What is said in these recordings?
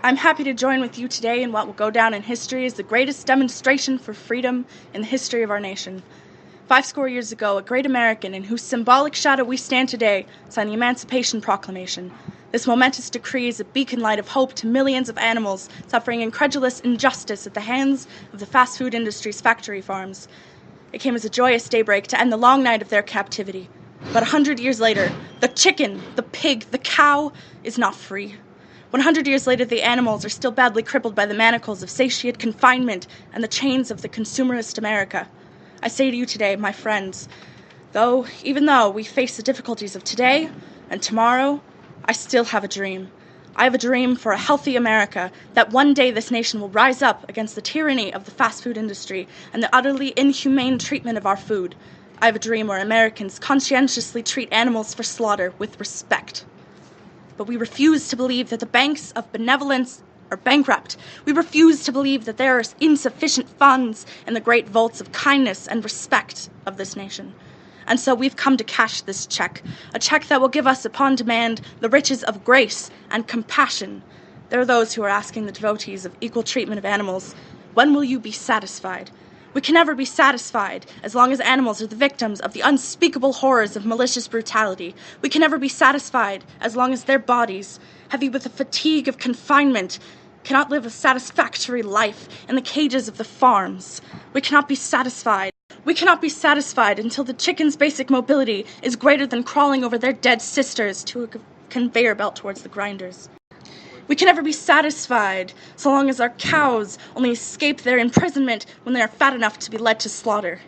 I'm happy to join with you today in what will go down in history as the greatest demonstration for freedom in the history of our nation. 50 years ago, a great American in whose symbolic shadow we stand today signed the Emancipation Proclamation. This momentous decree is a beacon light of hope to millions of animals suffering incredulous injustice at the hands of the fast food industry's factory farms. It came as a joyous daybreak to end the long night of their captivity. But 100 years later, the chicken, the pig, the cow is not free. 100 years later, the animals are still badly crippled by the manacles of satiate confinement and the chains of the consumerist America. I say to you today, my friends, even though we face the difficulties of today and tomorrow, I still have a dream. I have a dream for a healthy America, that one day this nation will rise up against the tyranny of the fast food industry and the utterly inhumane treatment of our food. I have a dream where Americans conscientiously treat animals for slaughter with respect. But we refuse to believe that the banks of benevolence are bankrupt. We refuse to believe that there are insufficient funds in the great vaults of kindness and respect of this nation. And so we've come to cash this check, a check that will give us upon demand the riches of grace and compassion. There are those who are asking the devotees of equal treatment of animals, when will you be satisfied? We can never be satisfied as long as animals are the victims of the unspeakable horrors of malicious brutality. We can never be satisfied as long as their bodies, heavy with the fatigue of confinement, cannot live a satisfactory life in the cages of the farms. We cannot be satisfied. We cannot be satisfied until the chicken's basic mobility is greater than crawling over their dead sisters to a conveyor belt towards the grinders. We can never be satisfied so long as our cows only escape their imprisonment when they are fat enough to be led to slaughter.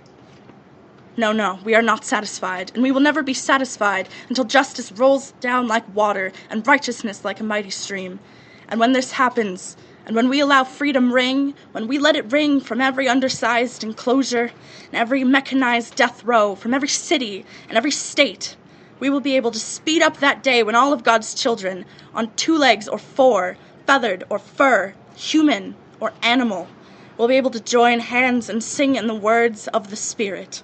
No, we are not satisfied, and we will never be satisfied until justice rolls down like water and righteousness like a mighty stream. And when this happens, and when we allow freedom ring, when we let it ring from every undersized enclosure and every mechanized death row, from every city and every state, we will be able to speed up that day when all of God's children, on 2 legs or 4, feathered or fur, human or animal, will be able to join hands and sing in the words of the Spirit.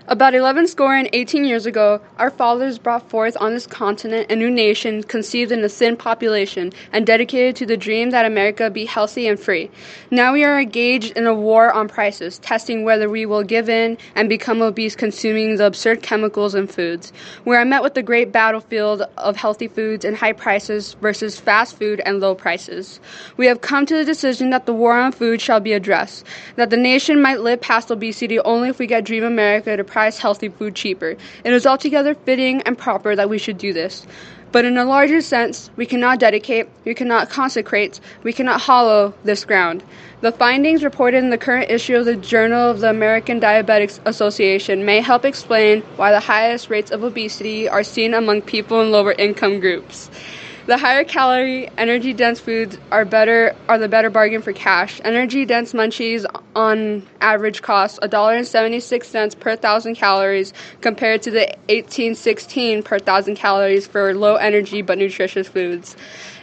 About 18 years ago, our fathers brought forth on this continent a new nation conceived in a thin population and dedicated to the dream that America be healthy and free. Now we are engaged in a war on prices, testing whether we will give in and become obese consuming the absurd chemicals in foods. We are met with the great battlefield of healthy foods and high prices versus fast food and low prices. We have come to the decision that the war on food shall be addressed, that the nation might live past obesity only if we get Dream America to price healthy food cheaper. It is altogether fitting and proper that we should do this. But in a larger sense, we cannot dedicate, we cannot consecrate, we cannot hollow this ground. The findings reported in the current issue of the Journal of the American Diabetics Association may help explain why the highest rates of obesity are seen among people in lower income groups. The higher calorie, energy-dense foods are the better bargain for cash. Energy-dense munchies on average cost $1.76 per 1,000 calories compared to the $18.16 per 1,000 calories for low-energy but nutritious foods.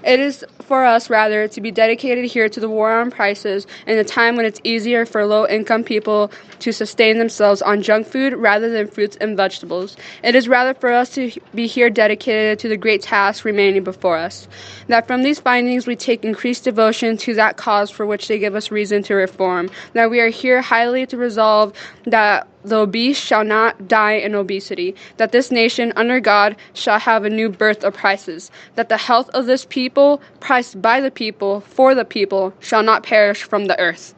It is for us, rather, to be dedicated here to the war on prices in a time when it's easier for low-income people to sustain themselves on junk food rather than fruits and vegetables. It is rather for us to be here dedicated to the great task remaining before us. That from these findings we take increased devotion to that cause for which they give us reason to reform. That we are here highly to resolve that the obese shall not die in obesity, that this nation under God shall have a new birth of prices, that the health of this people, priced by the people, for the people, shall not perish from the earth.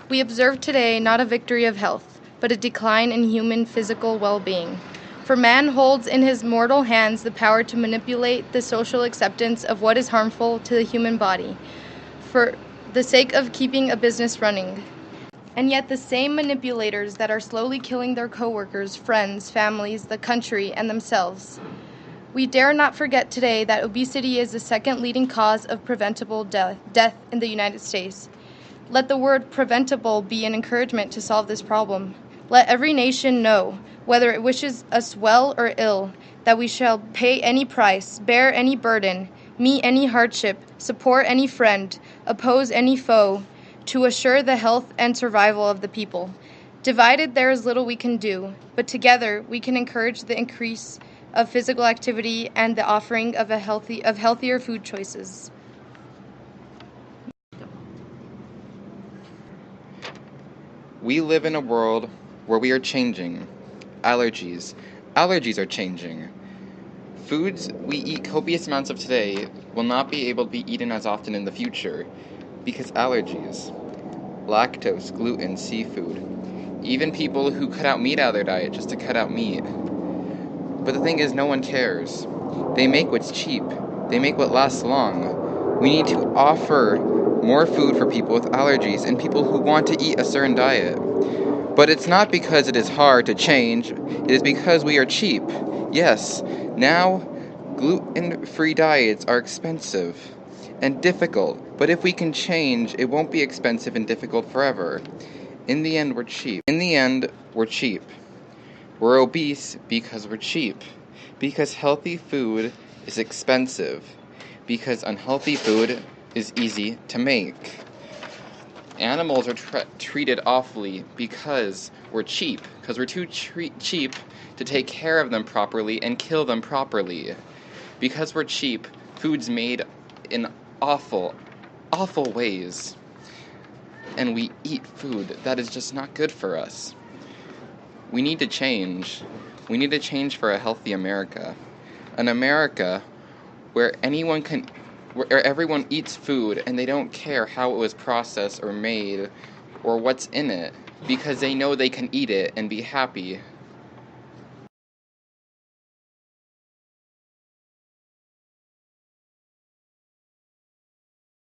We observe today not a victory of health, but a decline in human physical well-being. For man holds in his mortal hands the power to manipulate the social acceptance of what is harmful to the human body, for the sake of keeping a business running. And yet the same manipulators that are slowly killing their coworkers, friends, families, the country, and themselves. We dare not forget today that obesity is the second leading cause of preventable death in the United States. Let the word preventable be an encouragement to solve this problem. Let every nation know, whether it wishes us well or ill, that we shall pay any price, bear any burden, meet any hardship, support any friend, oppose any foe, to assure the health and survival of the people. Divided, there is little we can do, but together we can encourage the increase of physical activity and the offering of healthier food choices. We live in a world where we are changing. Allergies. Allergies are changing. Foods we eat copious amounts of today will not be able to be eaten as often in the future because allergies. Lactose, gluten, seafood. Even people who cut out meat out of their diet just to cut out meat. But the thing is, no one cares. They make what's cheap. They make what lasts long. We need to offer more food for people with allergies and people who want to eat a certain diet. But it's not because it is hard to change, it is because we are cheap. Yes, now gluten-free diets are expensive and difficult, but if we can change, it won't be expensive and difficult forever. In the end, we're cheap. We're obese because we're cheap. Because healthy food is expensive. Because unhealthy food is easy to make. Animals are treated awfully because we're cheap. Because we're too cheap to take care of them properly and kill them properly. Because we're cheap, food's made in awful, awful ways. And we eat food that is just not good for us. We need to change. We need to change for a healthy America. An America where everyone eats food and they don't care how it was processed or made or what's in it because they know they can eat it and be happy.